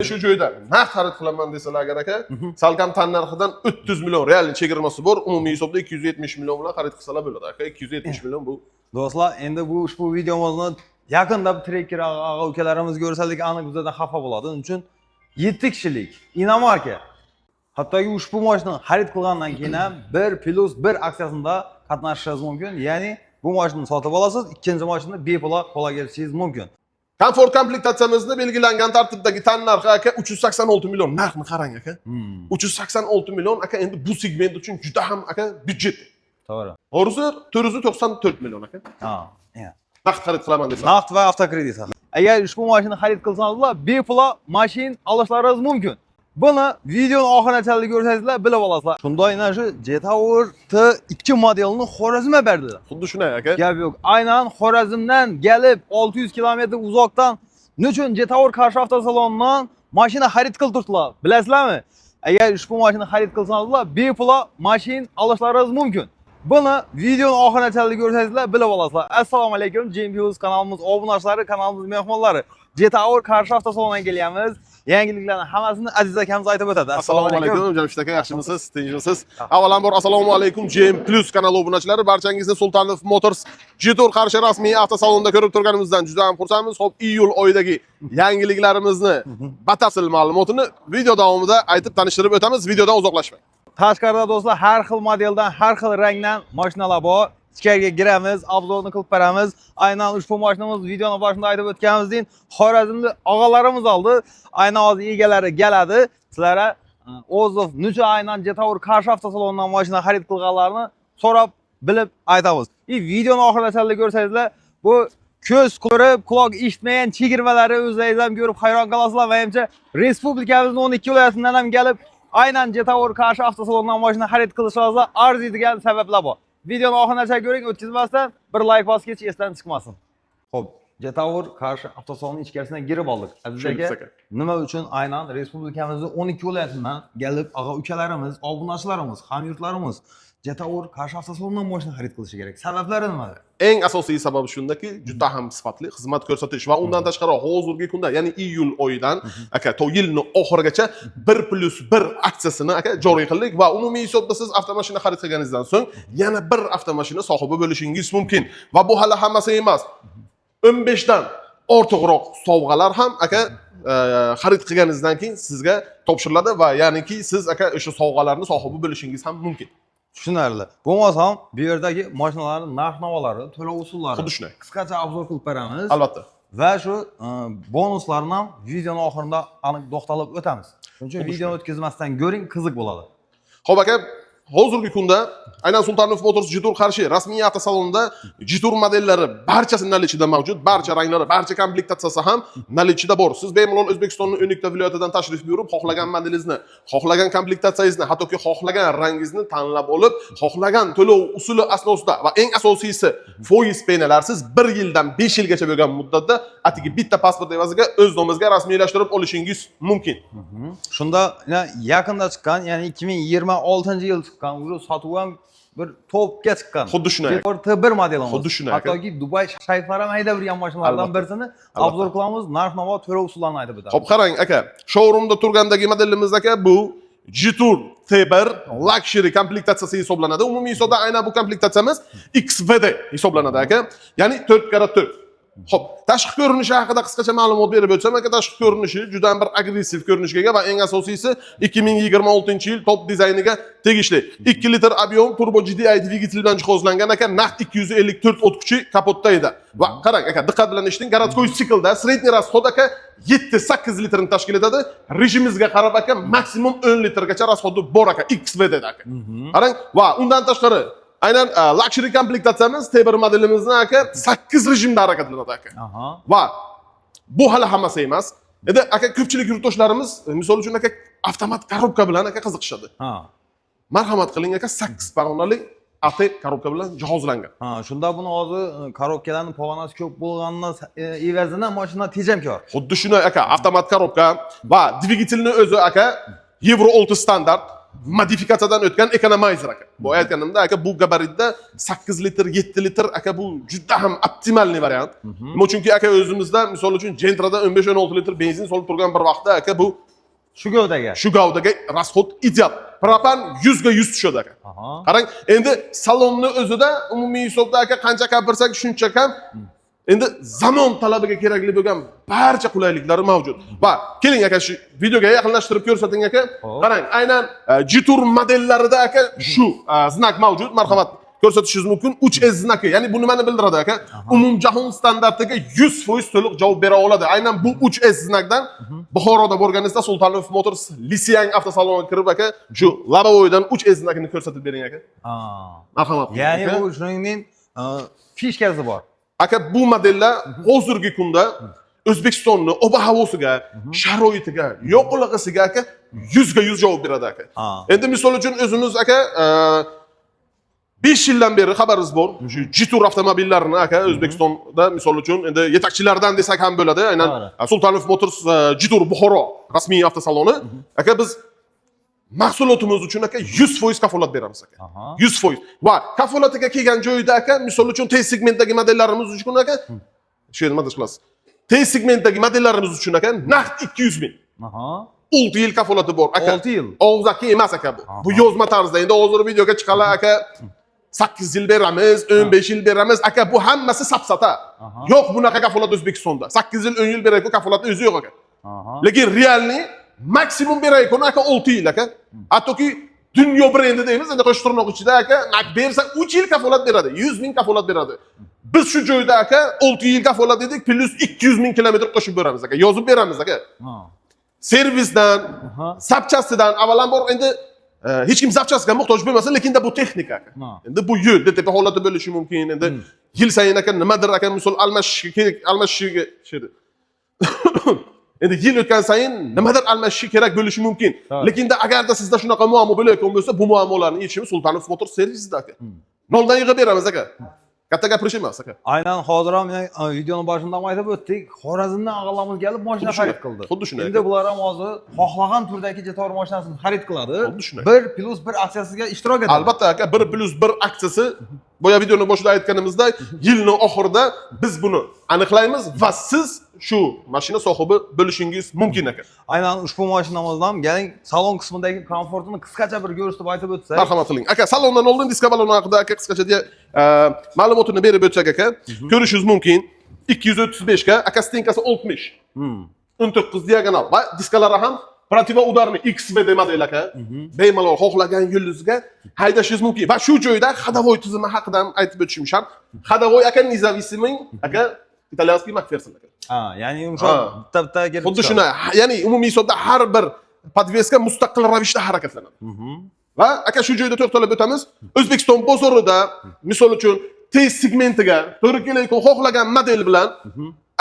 shu joyda narx xarid qilaman desalar agar aka, salkam tan narxidan 300 million realni chegirmasi bor, umumiy hisobda 270 million bilan xarid qilsalar bo'ladi aka. 270 million bu. Do'stlar, endi bu ushbu videomizni yaqinda trekker og'a ukalarimiz ko'rsadik, aniq bizdan xafa bo'ladi. Uning uchun 7 kishilik inomarka. Hattoki ushbu mashinani xarid qilgandan keyin ham 1+1 aksiyasida qatnashishingiz mumkin. Ya'ni bu mashinani sotib olasiz, ikkinchi mashinani bepul qo'lga kirishingiz mumkin. Komfort komplektatsiyamizda belgilangan tartibdagi tan narxi aka 386 million. Narxni qarang aka. 386 million aka, endi bu segment uchun juda ham aka byudjet. To'g'ri. To'g'risi 494 million aka. Ha, Naqd xarid qilaman desa. Naqd va avtokredit. Agar ushbu mashinani xarid qilsangizlar, bepul mashin olishlaringiz mumkin. Buni videoning oxirigacha ko'rsangizlar bilib olasizlar. Shunday ana shu Jetour T2 modelini Xorazmga berdilar. Xuddi shunday aka. Gap yo'q. Aynan Xorazmdan kelib 600 kilometr uzoqdan nechun Jetour qarshi avtosalonidan mashina xarid qilib turdilar. Bilasizlarmi? Agar ushbu mashinani xarid qilsangizlar, bepul mashin olishlaringiz mumkin. Buni videoning oxirigacha ko'rsangizlar bilib olasizlar. Assalomu alaykum, JMPlus kanalimiz obunachilari, kanalimiz mehmonlari. Jetour qarshi avtosalonidan kelyapmiz. Yangiliklarni hammasini Aziz akamiz aytib o'tadi. Assalomu alaykum, Jamshid aka, yaxshimisiz? Tinchmisiz? Avvalambor assalomu alaykum JMPlus kanali obunachilari. Barchangizni Sultanov Motors Jetour qarshi rasmiy avtosalonida ko'rib turganimizdan juda ham xursandmiz. Xo'p, iyul oyidagi yangiliklarimizni batafsil ma'lumotini video davomida aytib tanishtirib o'tamiz. Videodan uzoqlashmang. Tashqarida do'stlar har xil modeldan, har xil rangdan mashinalar bor. Ichkariga giramiz, obzorni qilib beramiz. Aynan ushbu mashinamiz videoning boshida aytib o'tganimizdek, Xorazmlik og'alarimiz oldi. Aynan hozir egalari keladi. Sizlarga o'zov necha aynan Jetour qarshi avtosalonidan mashina xarid qilganlarini so'rab bilib aytamiz. Videoning oxirigacha ko'rsangizlar, bu ko'z ko'rib, quloq eshitmagan chegirmalari o'zlaringiz ham ko'rib hayron qolasizlar. Menimcha respublikamizning 12 viloyatidan ham kelib aynan Jetour qarshi avtosalonidan mashina xarid qilishingizni arziydigan sabablar bor. Videoni oxirigacha ko'ring, o'tkazmasdan bir like bosib ketish esdan chiqmasin. Xo'p, Jetour qarshi avtosalonining ichkarisiga girib oldik. Aziz aka, nima uchun aynan respublikamizning 12 viloyatidan kelib og'a ukalarimiz, obunachilarimiz, hamyurtlarimiz Jetour qarshi avtosalonidan mashina xarid qilishi kerak? Sabablari nimada? Eng asosiy sababi shundaki, juda ham sifatli xizmat ko'rsatish va undan tashqari hozirgi kunda, ya'ni iyul oyidan aka to yilning oxirigacha 1+1 aksiyasini aka joriy qildik va umumiy hisobda siz avtomashina xarid qilganingizdan so'ng yana bir avtomashina sohibi bo'lishingiz mumkin. Va bu hali hammasi emas. 15 dan ortiqroq sovg'alar ham aka xarid qilganingizdan keyin sizga topshiriladi va ya'niki siz aka o'sha sovg'alarning sohibi bo'lishingiz ham mumkin. Tushunarli. Bo'lmasam, bu yerdagi mashinalarning narx-navolari, to'lov usullari xuddi shunday. Qisqacha obzor qilib beramiz. Albatta. Va shu bonuslarni ham videoning oxirida aniq to'xtalib o'tamiz. Shuning uchun videoni o'tkazmasdan ko'ring, qiziq bo'ladi. Xo'p aka, hozirgi kunda aynan Sultanov Motors Jetour qarshi rasmiy avtosalonida Jetour modellari barchasi nalichida mavjud, barcha ranglari, barcha komplektatsiyasi ham nalichida bor. Siz bemalol O'zbekistonning 12 ta viloyatidan tashrif buyurib, xohlagan modelingizni, xohlagan komplektatsiyangizni, hattoki xohlagan rangingizni tanlab olib, xohlagan to'lov usuli asnosida va eng asosiysi foiz paynalarsiz 1 yildan 5 yilgacha bo'lgan muddatda atigi bitta pasport evaziga o'z nomingizga rasmiylashtirib olishingiz mumkin. Shunda yaqinda chiqqan, ya'ni 2026-yil chiqqan sotuv ham bir topga chiqqan. Xuddi shunday. Jetour T1 modelimiz. Xuddi shunday. Hattoki Dubay shayxlari ham haydab yurgan mashinalardan birisini obzor qilamiz, narx-navo, to'lov usullarini aytib o'tamiz. Xo'p, qarang aka, showroomda turgandagi modelimiz aka bu Jetour T1 luxury komplektatsiyasi hisoblanadi. Umumiy hisobda aynan bu komplektatsiyamiz XVD hisoblanadi aka. Ya'ni 4x4. Xo'p, tashqi ko'rinishi haqida qisqacha ma'lumot berib o'tsam, aka tashqi ko'rinishi juda ham bir agressiv ko'rinishga ega va eng asosiysi 2026-yil top dizayniga tegishli. 2 litr объем turbo GDI dvigatel bilan jihozlangan aka, naqd 254 o't kuchi kapotda edi. Va qarang aka, diqqat bilan eshiting, городской siklda средний расход aka 7-8 litrni tashkil etadi. Rejimimizga qarab aka maksimum 10 litrgacha rasxodi bor aka XVD aka. Qarang, va undan tashqari aynan luxury komplektatsiyamiz T1 modelimizni aka 8 rejimda harakatlanadi aka. Va bu hali hammasi emas. Endi aka ko'pchilik yurtdoshlarimiz misol uchun aka avtomat korobka bilan aka qiziqishadi. Marhamat qiling aka 8 pog'onali AT korobka bilan jihozlangan. Shunda buni hozir korobkalarning pog'onasi ko'p bo'lganidan evazidan mashina tejamkor. Xuddi shunday aka, avtomat korobka va dvigatelning o'zi aka Euro 6 standart. modifikatsiyadan o'tgan economizer aka. Bu aytganimda aka bu gabaritda 8 litr, 7 litr aka bu juda ham optimalniy variant. Nima uchunki aka o'zimizda misol uchun Gentra'da 15-16 litr benzin solib turgan bir vaqtda aka bu Shu gavdaga. shu gavdaga rasxod ideal. Propan 100 ga 100 tushadi aka. Qarang, endi salonni o'zida umumiy hisobda aka qancha gapirsak shuncha kam endi zamon talabiga kerakli bo'lgan barcha qulayliklari mavjud. Va keling aka shu videoga yaqinlashtirib ko'rsating aka. Qarang, aynan Jitur modellarida aka shu znak mavjud. Marhamat ko'rsatishingiz mumkin. 3S znaki. Ya'ni bu nimani bildiradi aka? Umumjahon standartiga 100% to'liq javob bera oladi. Aynan bu 3S znakdan Buxoroda bo'lganingizda Sultanov Motors Lisyang avtosaloniga kirib aka shu Labovoydan 3S znakini ko'rsatib bering aka. Marhamat. Ya'ni bu shuningdek fishkasi bor. Aka bu modellar hozirgi kunda O'zbekistonni ob-havosiga, sharoitiga, yoqilg'isiga aka 100 ga 100 javob beradi aka. Endi misol uchun o'zimiz aka 5 yildan beri xabarimiz bor. Shu Jitur avtomobillarini aka O'zbekistonda misol uchun endi yetakchilardan desak ham bo'ladi. Aynan Sultanov Motors Jitur Buxoro rasmiy avtosaloni. Aka biz mahsulotimiz uchun aka 100% kafolat beramiz aka. 100%. Va kafolatiga kelgan joyda aka misol uchun T segmentdagi modellarimiz uchun aka shu yerda nima qilasiz? T segmentdagi modellarimiz uchun aka naqd 200 ming. 6 yil kafolati bor aka. 6 yil. Og'zaki emas aka bu. Bu yozma tarzda. Endi hozir videoga chiqalar aka 8 yil beramiz, 15 yil beramiz. Aka bu hammasi sapsata. Yo'q bunaqa kafolat O'zbekistonda. 8 yil, 10 yil berayku kafolatni o'zi yo'q aka. Lekin realni maksimum berayku aka 6 yil aka. Hattoki dunyo brendi deymiz, endi qo'sh tirnoq ichida aka naqd bersa 3 yil kafolat beradi, 100 ming kafolat beradi. Biz shu joyda aka 6 yil kafolat dedik, plus 200 ming kilometr qo'shib beramiz aka, yozib beramiz aka. Servisdan, zapchasidan avvalambor endi hech kim zapchasiga muhtoj bo'lmasa, lekin bu texnika aka. Endi bu yo'l DTP holati bo'lishi mumkin. Endi yil sayin aka nimadir aka misol almashishiga endi yil o'tgan sayin nimadir almashishi kerak bo'lishi mumkin. Lekin agarda sizda shunaqa muammo bo'layotgan bo'lsa, bu muammolarni yechimi Sultanov Motors servisida aka. Noldan yig'ib beramiz aka. Katta gapirish emas aka. Aynan hozir ham videoning boshida ham aytib o'tdik. Xorazmdan og'alarimiz kelib mashina xarid qildi. Xuddi shunday. Endi bular ham hozir xohlagan turdagi Jetor mashinasini xarid qiladi. 1+1 aksiyasiga ishtirok etadi. Albatta aka, 1+1 aksiyasi boya videoning boshida aytganimizda yilning oxirida biz buni aniqlaymiz va siz shu mashina sohibi bo'lishingiz mumkin aka. Aynan ushbu mashinamizdan keling salon qismidagi komfortini qisqacha bir ko'rsatib aytib o'tsak. Marhamat qiling. Aka, salondan oldin diska baloni haqida aka qisqacha ma'lumotini berib o'tsak aka, ko'rishingiz mumkin. 235 ga, aka stenkasi 60. 19 diagonal va diskalari ham protivudarniy XVD model aka. Bemalol xohlagan yulduzga haydashingiz mumkin. Va shu joyda xadavoy tizimi haqida ham aytib o'tishim shart. Xadavoy aka nezavisiming aka italyanskiy McPherson aka. Ya'ni yumshoq bitta kelib. Xuddi shuna. Ya'ni umumiy hisobda har bir podveska mustaqil ravishda harakatlanadi. Va aka shu joyda to'xtalib o'tamiz. O'zbekiston bozorida misol uchun T segmentiga to'g'ri kelayotgan xohlagan model bilan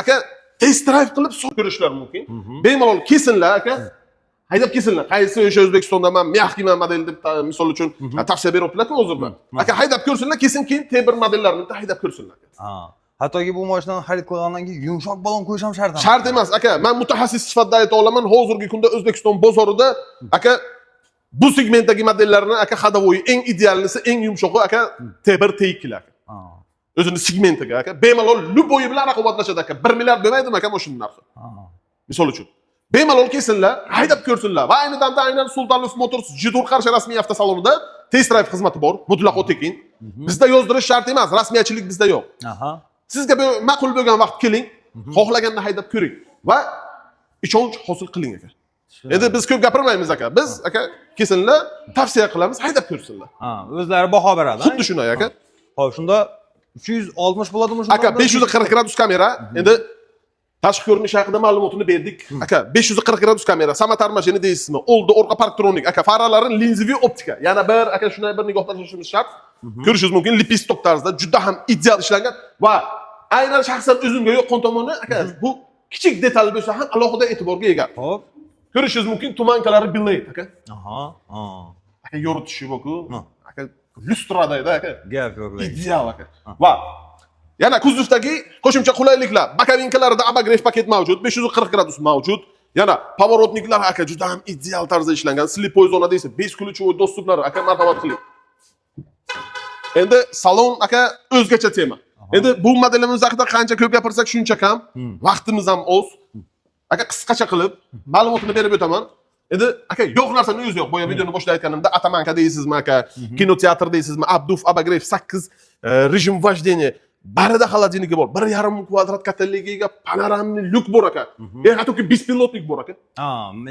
aka test drive qilib ko'rishlar mumkin. Bemalol kelsinlar aka. Haydab kelsinlar. Qaysi o'sha O'zbekistonda men myaxkiman model deb misol uchun tavsiya beryaptilar-ku hozirda. Aka haydab ko'rsinlar, kesin keyin T1 modellarini haydab ko'rsinlar. Hattoki bu mashinani xarid qilgandan keyin yumshoq balon qo'yish ham shart emas. Shart emas aka. Men mutaxassis sifatida ayta olaman, hozirgi kunda O'zbekiston bozorida aka bu segmentdagi modellarni aka xadavoyi eng idealisi, eng yumshog'i aka T1 T2 lar. O'zini segmentiga aka bemalol luboyi bilan raqobatlashadi aka. 1 milliard bo'lmaydimi aka mashina narxi? Misol uchun. Bemalol kelsinlar, haydab ko'rsinlar. Va ayni damda aynan Sultanov Motors Jitur qarshi rasmiy avtosalonida test drive xizmati bor, mutlaqo tekin. Bizda yozdirish shart emas, rasmiyatchilik bizda yo'q. Sizga ma'qul bo'lgan vaqt keling, xohlaganini haydab ko'ring va ishonch hosil qiling aka. Endi biz ko'p gapirmaymiz aka. Biz aka kelsinlar, tavsiya qilamiz, haydab ko'rsinlar. O'zlari baho beradi. Xuddi shunday aka. Xo'p, shunda 360 bo'ladimi shunda? Aka 540 gradus kamera. Endi tashqi ko'rinish haqida ma'lumotini berdik. Aka 540 gradus kamera, Samatar mashina deysizmi? Oldi orqa parktronik, aka faralari linziviy optika. Yana bir aka shunday bir nigoh tashlashimiz shart. Ko'rishingiz mumkin, lipistok tarzda juda ham ideal ishlangan va aynan shaxsan o'zimga yoqqan tomoni aka bu kichik detal bo'lsa ham alohida e'tiborga ega. Xo'p. Ko'rishingiz mumkin, tumankalari billaydi aka. Aka yoritishi yo'q-ku. Aka lustradayda aka. Gap yo'q. Ideal aka. Va yana kuzovdagi qo'shimcha qulayliklar. Bokovinkalarida abagrev paket mavjud, 540 gradus mavjud. Yana pavorotniklar aka juda ham ideal tarzda ishlangan. Slipoy zonada esa 5 ключевой dostuplar aka marhamat qiling. Endi salon aka o'zgacha tema. Endi bu modelimiz haqida qancha ko'p gapirsak shuncha kam. Vaqtimiz ham oz. Aka qisqacha qilib ma'lumotni berib o'taman. Endi aka yo'q narsani o'zi yo'q. Boya videoni boshida aytganimda Atamanka deysizmi aka, kinoteatr deysizmi, Abduf, Abagrev 8 rejim vождения. Barida холодильнigi bor. 1,5 kvadrat kattaligiga panoramli lyuk bor aka. Hattoki bespilotnik bor aka.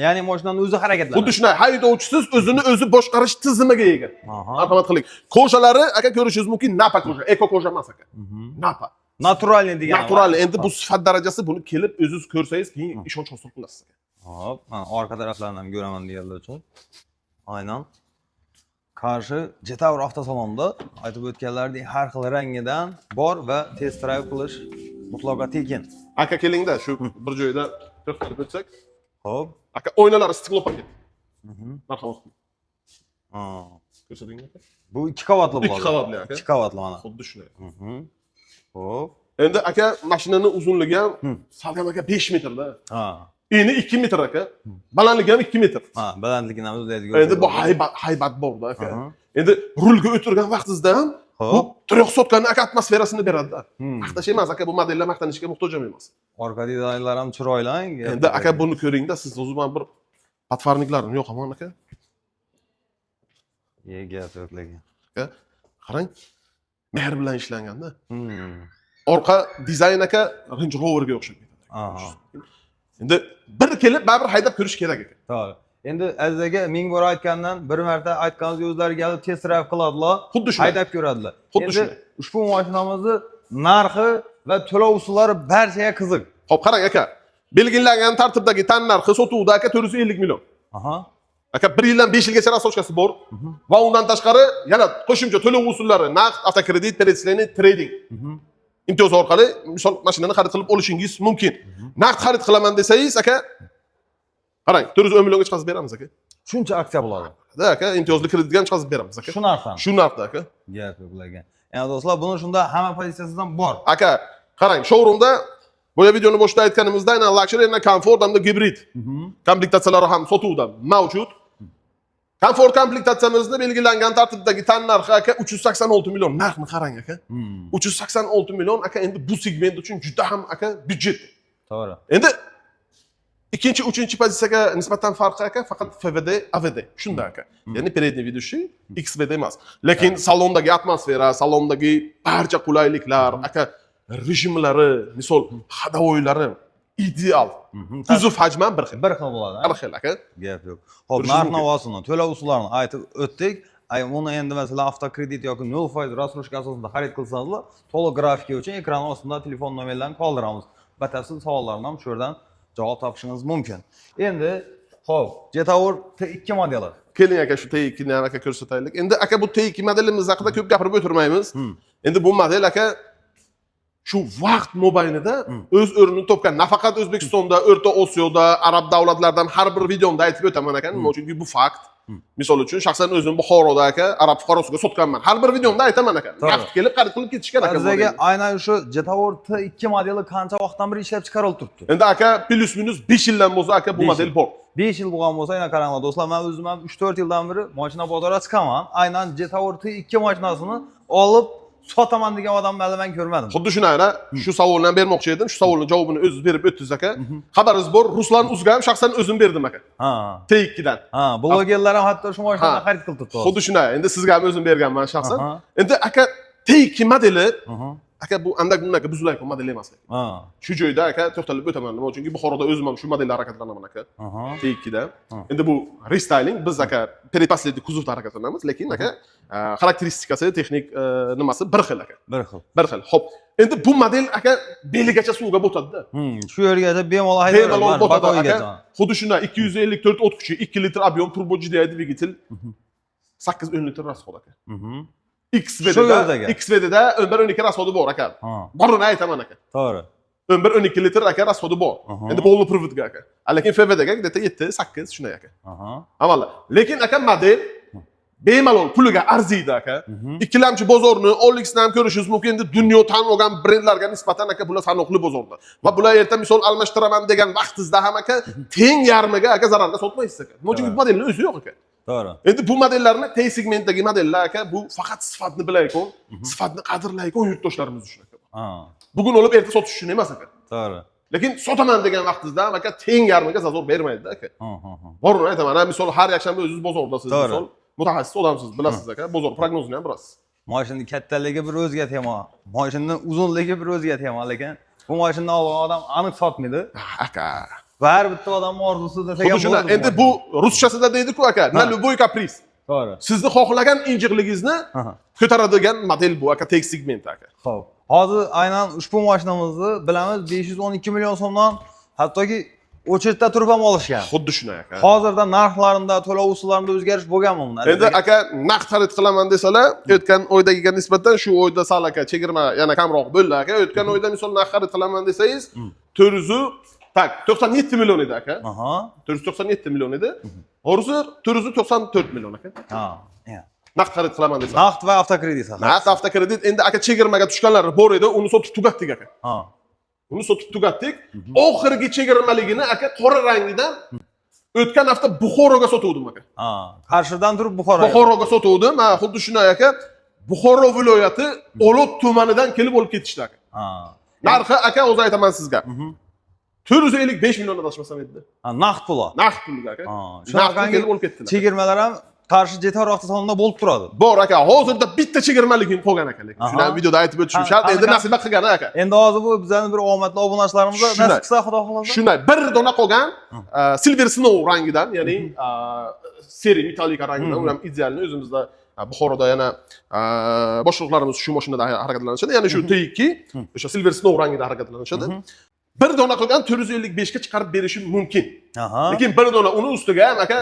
Ya'ni mashinani o'zi harakatlanadi. Xuddi shunday haydovchisiz o'zini o'zi boshqarish tizimiga ega. Marhamat qiling. Ko'shalari aka ko'rishingiz mumkin Napa ko'sha, eko ko'sha emas aka. Napa. Naturalniy degan. Naturalniy. Endi bu sifat darajasi buni kelib o'zingiz ko'rsangiz, keyin ishonch hosil qilasiz. Hop, orqa taraflarini ham ko'raman deganlar uchun. Aynan. Qarshi Jetour avtosalonida aytib o'tganlaridek har xil rangidan bor va test drive qilish mutlaqo tekin. Aka kelingda shu bir joyda to'xtatib o'tsak. Hop. Aka oynalar stiklo paket. Marhamat. Ko'rsating aka. Bu 2 qavatli bo'ladi. 2 qavatli aka. 2 qavatli mana. Xuddi shunday. Hop. Endi aka mashinaning uzunligi ham salgam aka 5 metrda. Eni 2 metr aka. Balandligi ham 2 metr. Balandligini ham o'zlaydi. Endi bu haybat borda aka. Endi rulga o'tirgan vaqtingizda ham bu 3 sotkani aka atmosferasini beradi-da. Maqtash emas aka, bu modellar maqtanishga muhtoj emas. Orqa dizaynlar ham chiroyli. Endi aka buni ko'ring-da, siz o'zingizdan bir patvarniklarim yo'q hamon aka. Gap yo'q lekin. Aka, qarang. Mehr bilan ishlanganda. Orqa dizayn aka Range Rover'ga o'xshaydi. Endi bir kelib baribir haydab ko'rish kerak ekan. To'g'ri. Endi Aziz aka ming bor aytgandan bir marta aytganingiz o'zlari kelib test drive qiladilar, xuddi shunday haydab ko'radilar. Xuddi Endi shunday. ushbu mashinamizni narxi va to'lov usullari barchaga qiziq. Xo'p, qarang aka. Belgilangan tartibdagi tan narxi sotuvda aka 450 million. Aka 1 yildan 5 yilgacha rasochkasi bor va undan tashqari yana qo'shimcha to'lov usullari naqd, avtokredit, перечисление, trading. Imtiyoz orqali misol mashinani xarid qilib olishingiz mumkin. Naqd xarid qilaman desangiz aka, qarang, 410 millionga chiqazib beramiz aka. Shuncha aksiya bo'ladi. Da aka, imtiyozli kreditga ham chiqazib beramiz aka. Shu narxdan. Shu narxda aka. Gap yo'q lekin. Endi do'stlar, buni shunda hamma pozitsiyasidan bor. Aka, qarang, showroomda boya videoni boshida aytganimizda aynan luxury, aynan komfort hamda gibrid komplektatsiyalari ham sotuvda mavjud. Komfort komplektatsiyamizni belgilangan tartibdagi tan narxi aka 386 million. Narxni qarang aka. 386 million aka, endi bu segment uchun juda ham aka byudjet. To'g'ri. Endi ikkinchi, uchinchi pozitsiyaga nisbatan farqi aka faqat FVD, AVD. Shunda aka. Ya'ni передний ведущий XVD emas. Lekin salondagi atmosfera, salondagi barcha qulayliklar, aka rejimlari, misol hadovoylari ideal. Kuzov hajmi ham bir xil. Bir xil bo'ladi. Bir xil aka. Gap yo'q. Xo'p, narx-navosini, to'lov usullarini aytib o'tdik. Buni endi masalan avtokredit yoki 0% raskroshka asosida xarid qilsangiz, to'liq grafika uchun ekran ostida telefon nomerlarini qoldiramiz. Batafsil savollarni ham shu yerdan javob topishingiz mumkin. Endi xo'p, Jetour T2 modeli. Keling aka shu T2 ni ham aka ko'rsataylik. Endi aka bu T2 modelimiz haqida ko'p gapirib o'tirmaymiz. Endi bu model aka shu vaqt mobaynida o'z o'rnini topgan. Nafaqat O'zbekistonda, O'rta Osiyoda, arab davlatlardan har bir videomda aytib o'taman aka. Chunki bu fakt. Misol uchun shaxsan o'zim Buxoroda aka arab fuqarosiga sotganman. Har bir videomda aytaman aka. Vaqt kelib xarid qilib ketishgan aka. Bizga aynan shu Jetour T2 modeli qancha vaqtdan beri ishlab chiqarilib turibdi? Endi aka plus minus 5 yildan bo'lsa aka bu model bor. 5 yil bo'lgan bo'lsa, yana qaranglar do'stlar, men o'zim ham 3-4 yildan beri mashina bozoriga chiqaman. Aynan Jetour T2 mashinasini olib sotaman degan odamni hali men ko'rmadim. Xuddi shunayla shu savolni bermoqchi edim. Shu savolning javobini o'zingiz berib o'tdingiz aka. Xabaringiz bor, Ruslan Uzga ham shaxsan o'zim berdim aka. T2 dan. Blogerlar ham hatto shu mashinani xarid qilib turibdi. Xuddi shunday. Endi sizga ham o'zim berganman shaxsan. Endi aka T2 modeli aka bu andak bunaka buzulayko model emas. Shu joyda aka to'xtalib o'taman. Nima uchunki Buxoroda o'zim ham shu modelda harakatlanaman aka. T2 da. Endi bu restyling biz aka передпоследний kuzovda harakatlanamiz, lekin aka xarakteristikasi, texnik nimasi bir xil aka. Bir xil. Xo'p. Endi bu model aka beligacha suvga botadi-da. Shu yergacha bemalol haydayman. Botadi aka. Xuddi shunday 254 o't kuchi, 2 litr объем turbo GDI dvigatel 8-10 litr rasxod aka. XVD'da 11-12 rasxodi bor aka. Borini aytaman aka. To'g'ri. 11-12 litr aka rasxodi bor. Endi polni privodga aka. Lekin FVDga где-то 7-8 shunday aka. Avvalo. Lekin aka model bemalol puliga arziydi aka. Ikkilamchi bozorni OLXdan ham ko'rishingiz mumkin. Endi dunyo tan olgan brendlarga nisbatan aka bular sanoqli bozorda. Va bular erta misol almashtiraman degan vaqtingizda ham aka teng yarmiga aka zararga sotmaysiz aka. Chunki bu modelning o'zi yo'q aka. To'g'ri. Endi bu modellarni T segmentdagi modellar aka bu faqat sifatni bilaylik, sifatni qadrlaylik yurtdoshlarimiz uchun aka. Ha, Bugun olib erta sotish uchun emas aka. to'g'ri. Lekin sotaman degan vaqtingizda ham aka teng yarmiga zazor bermaydi aka. Ha. Borini aytaman, misol har yakshanba o'zingiz bozordasiz, To'g'ri. misol mutaxassis odamsiz, bilasiz aka, bozor prognozini ham bilasiz. Mashinaning kattaligi bir o'ziga tema, mashinaning uzunligi bir o'ziga tema, lekin bu mashinani olgan odam aniq sotmaydi. Aka. Va har bitta odamning orzusi desak ham Xuddi shunday. Endi bu ruschasida deydi-ku aka, na любой kapris. to'g'ri. Sizni xohlagan injiqligingizni ko'taradigan model bu aka, T segment aka. Xo'p. Hozir aynan ushbu mashinamizni bilamiz 512 million so'mdan hattoki o'chirtda turib ham olishgan. Xuddi shunday aka. Hozirda narxlarida, to'lov usullarida o'zgarish bo'lganmi bunda? Endi aka naqd xarid qilaman desalar, o'tgan oydagiga nisbatan shu oyda sal aka chegirma yana kamroq bo'ldi aka. O'tgan oyda misol naqd xarid qilaman desangiz, 97 million edi aka. Aha. 497 million edi. Hozir 494 million aka. Ha. Naqd xarid qilaman desa. Naqd va avtokredit haqida. Naqd avtokredit endi aka chegirmaga tushganlari bor edi, uni sotib tugatdik aka. Ha. Uni sotib tugatdik. Oxirgi chegirmaligini aka qora rangidan o'tgan hafta Buxoroga sotuvdim aka. Ha. Qarshidan turib Buxoroga. Buxoroga sotuvdim. Ha, xuddi shunday aka. Buxoro viloyati Olot tumanidan kelib olib ketishdi aka. Ha. Narxi aka o'zi aytaman sizga. 455 million adashmasam edi. Ha, naqd pul. Naqd pulga aka. Shunaqangi kelib olib ketdilar. chegirmalar ham qarshi jetoq sonida bo'lib turadi. Bor aka, hozirda bitta chegirmaligim qolgan aka lekin. Shuni ham videoda aytib o'tishim shart. Endi nasiba qilgan aka. Endi hozir bu bizning bir omadli obunachilarimiz nasib qilsa xudo xolasa. Shunday bir dona qolgan Silver Snow rangidan, ya'ni seri metallika rangidan, u ham idealni o'zimizda Buxoroda yana boshliqlarimiz shu mashinada harakatlanishadi. Ya'ni shu T2 o'sha Silver Snow rangida harakatlanishadi. Bir dona qolgan 455 ga chiqarib berishim mumkin. Lekin bir dona uni ustiga ham aka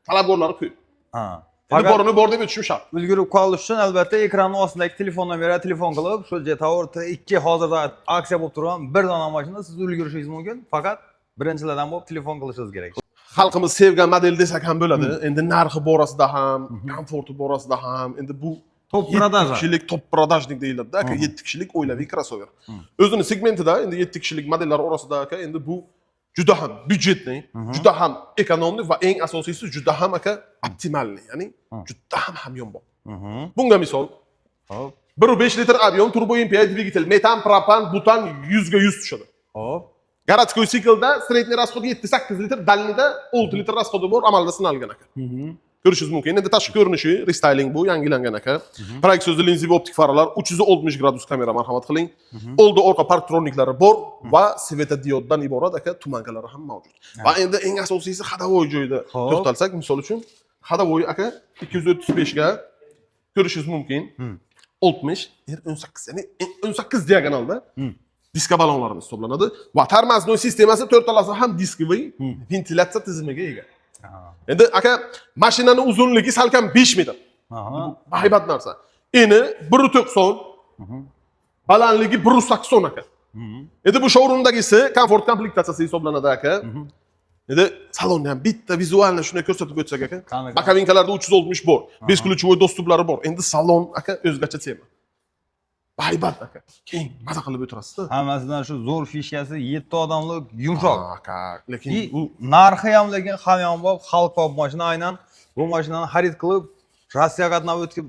talabgorlari ko'p. Ha. Endi borini bor deb o'tishim shart. Ulgurib qolish uchun albatta ekranning ostidagi telefondan beri telefon qilib, shu Jetower T2 hozirda aksiya bo'lib turgan bir dona mashina siz ulgurishingiz mumkin. Faqat birinchilardan bo'lib telefon qilishingiz kerak. Xalqimiz sevgan model desak ham bo'ladi. Endi narxi borasida ham, komforti borasida ham, endi bu Top продажа. kishilik top продажник deyiladi aka, 7 kishilik oilaviy crossover. O'zining segmentida endi 7 kishilik modellar orasida aka, endi bu juda ham byudjetli, juda ham ekonomik va eng asosiysi juda ham aka optimalni, ya'ni juda ham hamyonbop. Bunga misol, Hop. 1.5 litr объем turbo MPI dvigatel, metan, propan, butan 100 ga 100 tushadi. Hop. Городской siklda средний расход 7-8 litr, дальныйda 6 litr расходi bor, amalda sinalgan aka. Ko'rishingiz mumkin. Endi tashqi ko'rinishi restyling bu, yangilangan aka. Proyeksiyozli linziy optik faralar, 360 gradus kamera, marhamat qiling. Oldi orqa parktroniklari bor va svetodioddan iborat aka tumankalari ham mavjud. Va endi eng asosiysi hadavoy joyida to'xtalsak, misol uchun hadavoy aka 235 ga ko'rishingiz mumkin. 60, 18, ya'ni 18 diagonalda diska balonlarimiz hisoblanadi va tormoznoy sistemasi to'rtalasi ham diskoviy ventilyatsiya tizimiga ega. Endi aka mashinaning uzunligi salkam 5 metr. Haybat narsa. Eni 1.90, balandligi 1.80 aka. Endi bu showroomdagisi komfort komplektatsiyasi hisoblanadi aka. Endi salonni ham bitta vizualni shunday ko'rsatib o'tsak aka. Bokovinkalarda 360 bor, 5 ключевой dostuplari bor. Endi salon aka o'zgacha tema. Haybat aka. Keng maza qilib o'tirasiz-da. Hammasidan shu zo'r fishkasi 7 odamlik yumshoq. Aka, lekin bu narxi ham lekin hamyonbop, xalqbop mashina aynan bu mashinani xarid qilib, Rossiya qatnab o'tib,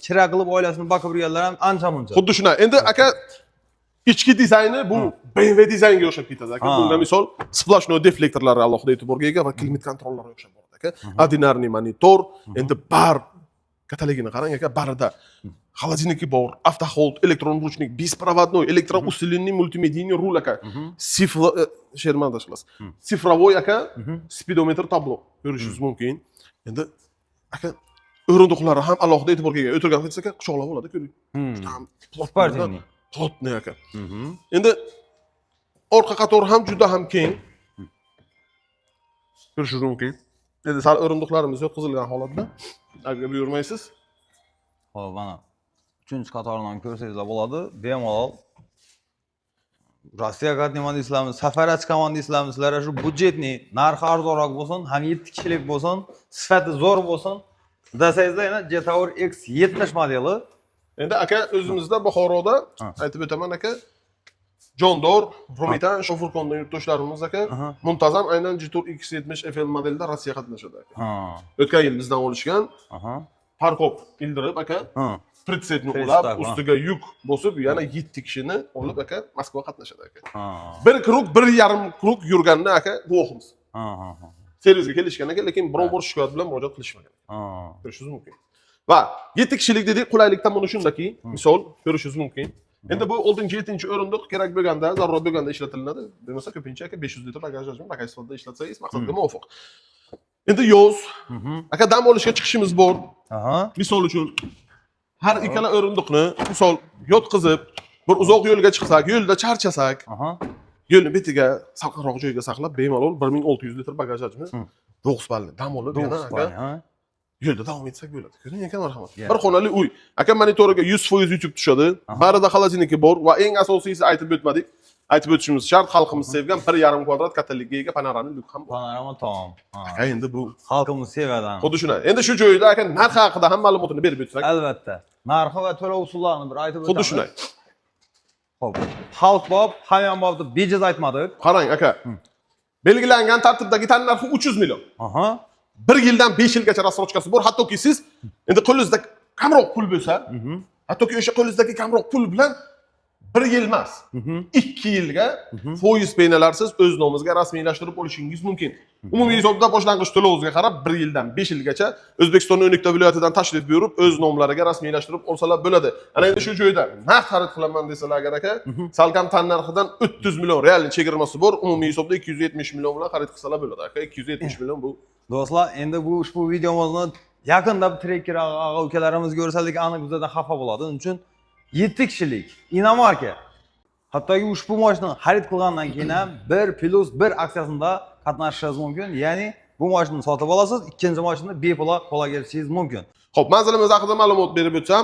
chira qilib oilasini boqib yurganlar ham ancha-muncha. Xuddi shunday. Endi aka ichki dizayni bu BMW dizaynga o'xshab ketadi aka. Bunga misol splashnoy deflektorlari alohida e'tiborga ega va klimat kontrollariga o'xshab boradi aka. Ordinarniy monitor, endi bar katalogini qarang aka, barida холодильники bor, avtohold, elektron ruchnik, беспроводной, электроусиленный мультимедийный руль aka. Sifrovoy aka, speedometer tablo ko'rishingiz mumkin. Endi aka o'rindiqlari ham alohida e'tiborga ega. O'tirgan aka quchoqlab oladi, ko'ring. Ham Sportniy. Plotniy aka. Endi orqa qatori ham juda ham keng. Ko'rishingiz mumkin. Endi sal o'rindiqlarimiz yotqizilgan holatda. Agar buyurmaysiz. Xo'p, mana 3-qatordan ko'rsangizlar bo'ladi. Bemalol Rossiya qatnagan deysizlarmi, safarga chiqaman deysizlarmi, sizlar shu budjetni, narxi arzonroq bo'lsin, ham 7 kishilik bo'lsin, sifati zo'r bo'lsin, Desangizda yana Jetour X70 modeli. Endi aka o'zimizda Buxoroda aytib o'taman aka Jondor, Romitan, Shofurkondan yurtdoshlarimiz aka muntazam aynan Jetour X70 FL modelida Rossiya qatnashadi aka. O'tgan yil bizdan olishgan. Parkop ildirib aka. Pritsetni ulab, ustiga yuk bosib, yana 7 kishini olib aka Moskva qatnashadi aka. Bir krug, 1,5 krug yurganda aka guvohimiz. Servizga kelishgan aka, lekin biror shikoyat bilan murojaat qilishmagan. Ko'rishingiz mumkin. Va 7 kishilik dedik, qulaylik tomoni shundaki, misol ko'rishingiz mumkin. Endi bu 6-7 o'rindiq kerak bo'lganda, zarurat bo'lganda ishlatiladi. Bo'lmasa ko'pincha aka 500 litr bagaj hajmi bagaj sifatida ishlatsangiz maqsadga muvofiq. Endi yoz, aka dam olishga chiqishimiz bor. Misol uchun har ikkala o'rindiqni misol yotqizib, bir uzoq yo'lga chiqsak, yo'lda charchasak, yo'lni betiga salqinroq joyga saqlab, bemalol 1600 litr bagaj hajmi 9 balli dam olib, yana aka yo'lda davom etsak bo'ladi. Ko'ring aka, marhamat. Bir xonali uy. Aka monitoriga 100% yutib tushadi. Barida xolodilniki bor va eng asosiysi aytib o'tmadik. Aytib o'tishimiz shart, xalqimiz sevgan 1,5 kvadrat kattalikka ega panoramali lyuk ham bor. Panorama tom. Aka endi bu Xalqimiz sevadan. xuddi shunday. Endi shu joyda aka narx haqida ham ma'lumotini berib o'tsak. Albatta. Narxi va to'lov usullarini bir aytib o'tamiz. Xuddi shunday. Xo'p. Xalq bob, hamyon bob deb bejiz aytmadik. Qarang aka. Belgilangan tartibdagi tan narxi 300 million. 1 yildan 5 yilgacha rassrochkasi bor. Hattoki siz endi qo'lingizda kamroq pul bo'lsa, hattoki o'sha qo'lingizdagi kamroq pul bilan 1 yil emas, 2 yilga foiz peynalarsiz o'z nomingizga rasmiylashtirib olishingiz mumkin. Umumiy hisobda boshlang'ich to'lovingizga qarab 1 yildan 5 yilgacha O'zbekistonning 10 ta viloyatidan tashrif buyurib, o'z nomlariga rasmiylashtirib olsalar bo'ladi. Ana endi shu joyda naqd xarid qilaman desalar agar aka, salkam tan narxidan 300 million realni chegirmasi bor. Umumiy hisobda 270 million bilan xarid qilsalar bo'ladi aka. 270 million bu. Do'stlar, endi bu ushbu videomizni yaqinda trekker ukalarimiz ko'rsanlik aniq bizdan xafa bo'ladi. Uning uchun 7 kishilik inomarka. Hattoki ushbu mashinani xarid qilgandan keyin ham 1+1 aksiyasida qatnashishingiz mumkin. Ya'ni bu mashinani sotib olasiz, ikkinchi mashinani bepul qo'lga kirishingiz mumkin. Xo'p, manzilimiz haqida ma'lumot berib o'tsam,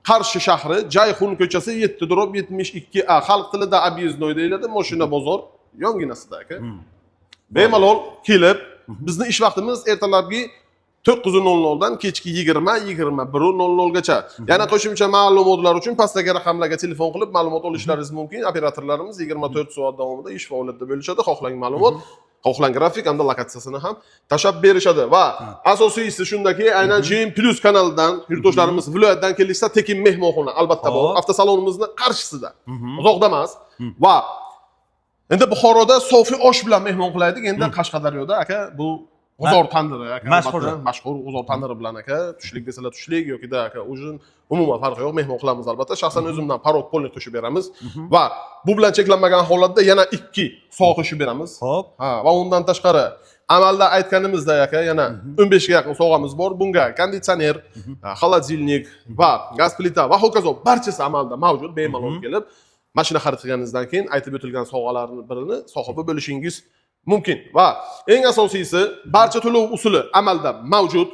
Qarshi shahri, Jayxun ko'chasi 7/72A, xalq tilida obyezdnoy deyiladi, mashina bozor yonginasida aka. Bemalol kelib, bizni ish vaqtimiz ertalabki 9:00 dan kechki 20:00 gacha. Yana qo'shimcha ma'lumotlar uchun pastdagi raqamlarga telefon qilib ma'lumot olishlaringiz mumkin. Operatorlarimiz 24 soat davomida ish faoliyatida bo'lishadi. Xohlang ma'lumot, xohlang grafik hamda lokatsiyasini ham tashab berishadi va asosiysi shundaki, aynan JM Plus kanalidan yurtdoshlarimiz viloyatdan kelishsa tekin mehmonxona albatta bor. Avtosalonimizni qarshisida. Uzoqda emas va endi Buxoroda sofi osh bilan mehmon qilaydik. Endi Qashqadaryoda aka bu g'uzor tandiri aka, mashhur g'uzor tandiri bilan aka, tushlik desalar tushlik yoki-da aka, o'zin umuman farqi yo'q, mehmon qilamiz albatta. Shaxsan o'zimdan parok polni qo'shib beramiz va bu bilan cheklanmagan holatda yana 2 soat qo'shib beramiz. Xo'p. Va undan tashqari amalda aytganimizda aka yana 15 ga yaqin sovg'amiz bor. Bunga konditsioner, xolodilnik va gaz plita va hokazo barchasi amalda mavjud. Bemalol kelib mashina xarid qilganingizdan keyin aytib o'tilgan sovg'alarning birini sohibi bo'lishingiz mumkin va eng asosiysi barcha to'lov usuli amalda mavjud.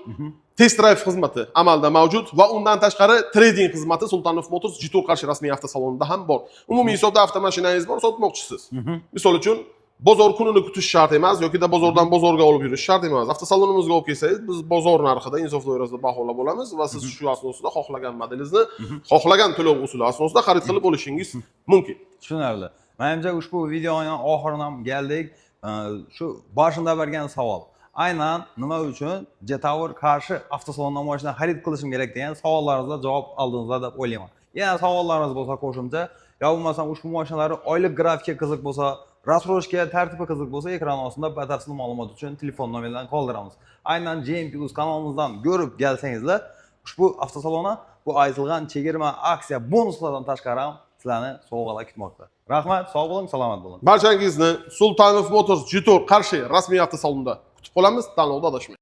Test drive xizmati amalda mavjud va undan tashqari trading xizmati Sultanov Motors Jetour Qarshi rasmiy avtosalonida ham bor. Umumiy hisobda avtomashinangiz bor, sotmoqchisiz. Misol uchun bozor kunini kutish shart emas yoki da bozordan bozorga olib yurish shart emas. Avtosalonimizga olib kelsangiz, biz bozor narxida insof doirasida baholab olamiz va siz shu asosida xohlagan modelingizni, xohlagan to'lov usuli asosida xarid qilib olishingiz mumkin. Tushunarli. Menimcha ushbu videoning oxiriga ham keldik. Shu boshida bergan savol. Aynan nima uchun Jetour Qarshi avtosalondan mashina xarid qilishim kerak degan savollaringizga javob oldingizlar deb o'ylayman. Yana savollaringiz bo'lsa qo'shimcha, yo bo'lmasam ushbu mashinalar oylik grafika qiziq bo'lsa, rassrochka tartibi qiziq bo'lsa, ekran ostida batafsil ma'lumot uchun telefon nomerlarini qoldiramiz. Aynan JM Plus kanalimizdan ko'rib kelsangizlar, ushbu avtosalonni bu aytilgan chegirma aksiya bonuslardan tashqari ham sizlarni sovg'alar kutmoqda. Rahmat, sog' bo'ling, salomat bo'ling. Barchangizni Sultanov Motors Jetour Qarshi rasmiy avtosalonida kutib qolamiz. Tanlovda adashmang.